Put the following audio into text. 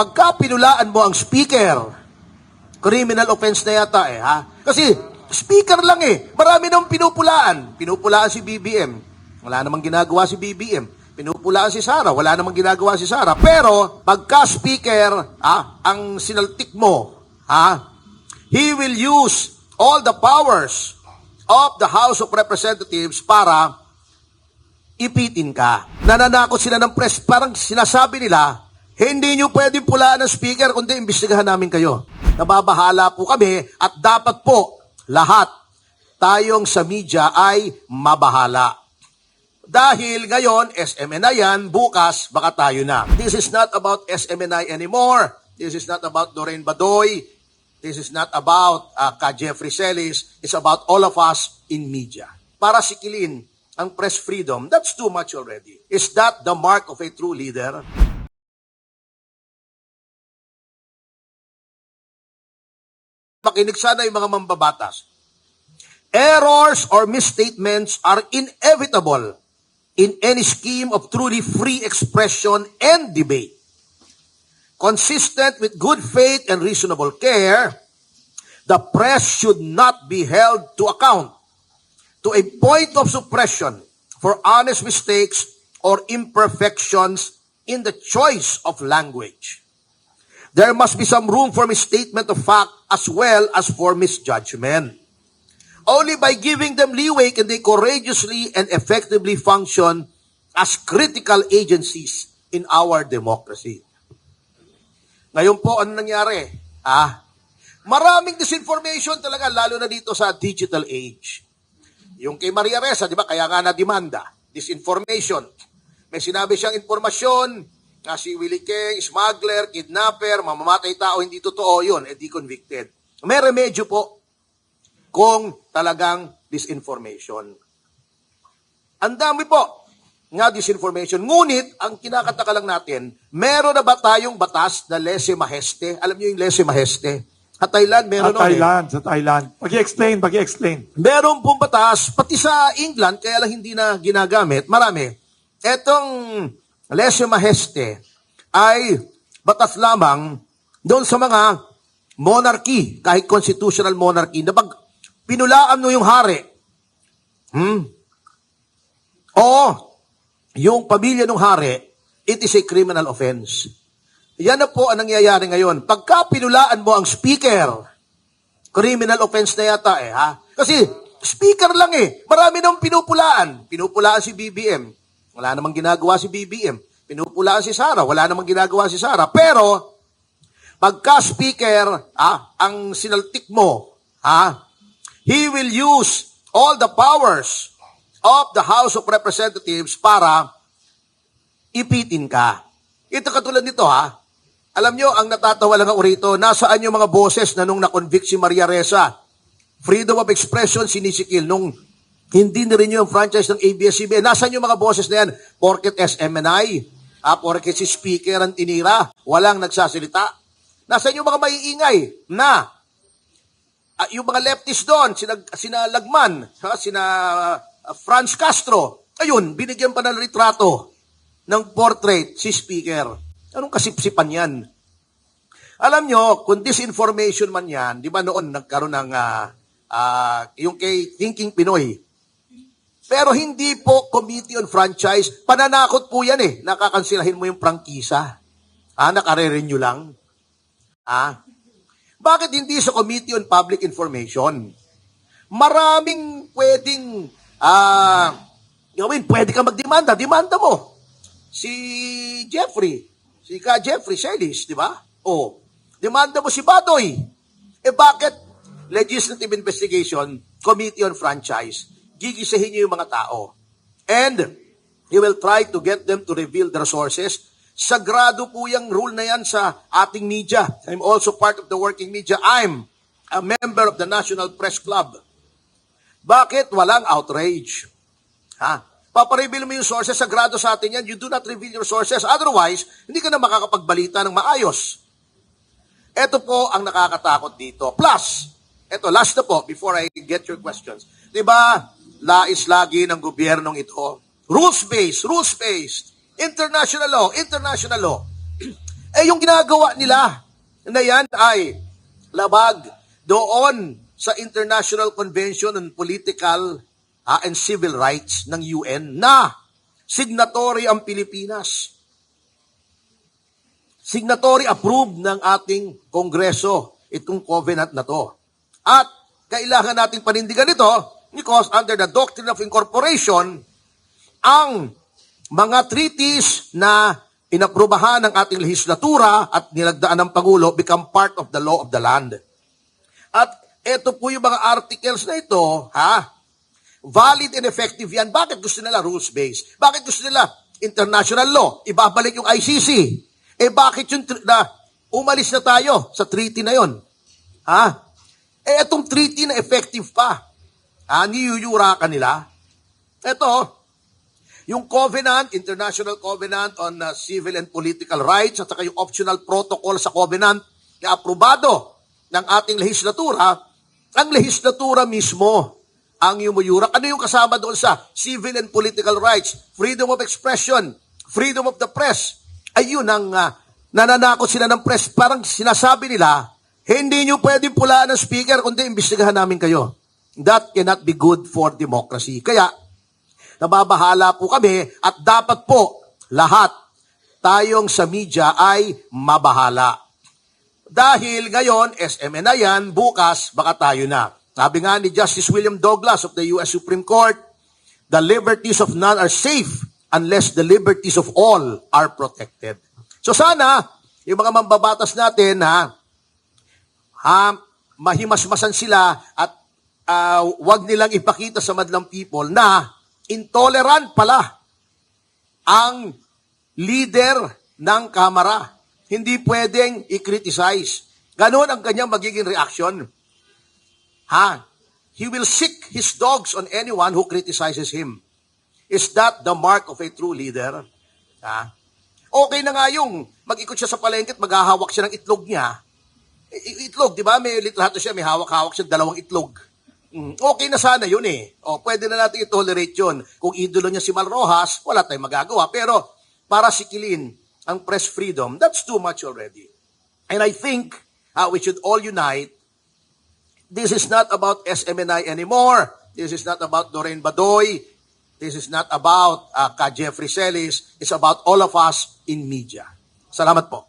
pagka pinulaan mo ang speaker, criminal offense na yata ha? Kasi speaker lang marami nang pinupulaan. Pinupulaan si BBM. Wala namang ginagawa si BBM. Pinupulaan si Sara. Wala namang ginagawa si Sara. Pero pagka speaker, ang sinaltik mo, he will use all the powers of the House of Representatives para ipitin ka. Nananakot sila ng press. Parang sinasabi nila, hindi nyo pwedeng pulaan ng speaker, kundi imbestigahan namin kayo. Nababahala po kami at dapat po lahat tayong sa media ay mabahala. Dahil ngayon, SMNI yan, bukas, baka tayo na. This is not about SMNI anymore. This is not about Doreen Badoy. This is not about Ka Jeffrey Celis. It's about all of us in media. Para sikilin ang press freedom, that's too much already. Is that the mark of a true leader? Makinig sana yung mga mambabatas. Errors or misstatements are inevitable in any scheme of truly free expression and debate. Consistent with good faith and reasonable care, the press should not be held to account to a point of suppression for honest mistakes or imperfections in the choice of language. There must be some room for misstatement of fact as well as for misjudgment. Only by giving them leeway can they courageously and effectively function as critical agencies in our democracy. Ngayon po, ano nangyari? Maraming disinformation talaga, lalo na dito sa digital age. Yung kay Maria Ressa, di ba, kaya nga na-demanda, disinformation. May sinabi siyang informasyon, na si Willie King, smuggler, kidnapper, mamamatay tao, hindi totoo yun, di convicted. May remedyo po kung talagang disinformation. Ang dami po nga disinformation. Ngunit, ang kinakataka lang natin, meron na ba tayong batas na lese majeste? Alam niyo yung lese majeste? Sa Thailand, meron Sa Thailand. Pag-i-explain. Meron pong batas, pati sa England, kaya lang hindi na ginagamit, marami. Etong lese majeste ay batas lamang doon sa mga monarchy, kahit constitutional monarchy, na pag pinulaan mo yung hari, o yung pamilya ng hari, it is a criminal offense. Yan na po ang nangyayari ngayon. Pagka pinulaan mo ang speaker, criminal offense na yata Kasi speaker lang marami nang pinupulaan. Pinupulaan si BBM. Wala namang ginagawa si BBM. Pinupulaan si Sara. Wala namang ginagawa si Sara. Pero, pagka speaker, ang sinaltik mo, he will use all the powers of the House of Representatives para ipitin ka. Ito katulad nito Alam nyo, ang natatawa lang ako rito, nasaan yung mga boses na nung na-convict si Maria Ressa? Freedom of expression, sinisikil. Nung hindi na rin yung franchise ng ABS-CBN. Nasaan yung mga boses na yan? Porket SMNI, porket si speaker ang tinira, walang nagsasalita. Nasaan yung mga maiingay na yung mga leftist doon, sina Lagman, sina Franz Castro, ayun, binigyan pa ng litrato ng portrait si speaker. Anong kasipsipan yan? Alam nyo, kung disinformation man yan, di ba noon nagkaroon ng yung kay Thinking Pinoy. Pero hindi po Committee on Franchise, pananakot po yan nakakansilahin mo yung prangkisa. Nakare-renew lang. Bakit hindi sa Committee on Public Information? Maraming pwedeng pwede ka magdemanda, demanda mo. Si Jeffrey, si Ka Jeffrey Celis, di ba? Demanda mo si Badoy. Bakit? Legislative Investigation, Committee on Franchise, gigisahin niyo yung mga tao. And he will try to get them to reveal their sources. Sagrado po yung rule na yan sa ating media. I'm also part of the working media. I'm a member of the National Press Club. Bakit walang outrage? Papareveal mo yung sources, sagrado sa atin yan. You do not reveal your sources. Otherwise, hindi ka na makakapagbalita ng maayos. Ito po ang nakakatakot dito. Plus, ito, last na po, before I get your questions. Diba, lais lagi ng gobyernong ito. Rules-based. International law. Yung ginagawa nila na yan ay labag doon sa International Convention on Political and Civil Rights ng UN na signatory ang Pilipinas. Signatory approved ng ating Kongreso itong covenant na to. At kailangan nating panindigan ito because under the Doctrine of Incorporation, ang mga treaties na inaprubahan ng ating lehislatura at nilagdaan ng Pangulo become part of the law of the land. At ito po yung mga articles na ito, valid and effective yan. Bakit gusto nila rules-based? Bakit gusto nila international law? Ibabalik yung ICC. Bakit yung na umalis na tayo sa treaty na yon? Itong treaty na effective pa. Niyuyura ka nila. Ito, yung Covenant, International Covenant on Civil and Political Rights, at saka yung optional protocol sa Covenant na aprobado ng ating lehislatura, ang lehislatura mismo ang yumuyura. Ano yung kasama doon sa civil and political rights? Freedom of expression, freedom of the press. Ayun ang nananakot sila ng press. Parang sinasabi nila, hindi nyo pwedeng pulaan ng speaker, kundi imbestigahan namin kayo. That cannot be good for democracy. Kaya, nababahala po kami at dapat po lahat tayong sa media ay mabahala. Dahil ngayon, SMN na yan, bukas, baka tayo na. Sabi nga ni Justice William Douglas of the U.S. Supreme Court, the liberties of none are safe unless the liberties of all are protected. So sana, yung mga mambabatas natin, mahimasmasan sila at wag nilang ipakita sa madlang people na intolerant pala ang leader ng Kamara. Hindi pwedeng i-criticize. Ganon ang kanyang magiging reaction. He will sick his dogs on anyone who criticizes him. Is that the mark of a true leader? Okay na nga yung mag-ikot siya sa palengke at maghahawak siya ng itlog niya. Itlog, di ba? May litrato siya, may hawak-hawak siya, 2 itlog. Okay na sana yun eh. Pwede na natin i-tolerate yun. Kung idolo niya si Mal Rojas, wala tayong magagawa. Pero para sikilin ang press freedom, that's too much already. And I think we should all unite. This is not about SMNI anymore. This is not about Doreen Badoy. This is not about Ka Jeffrey Celis. It's about all of us in media. Salamat po.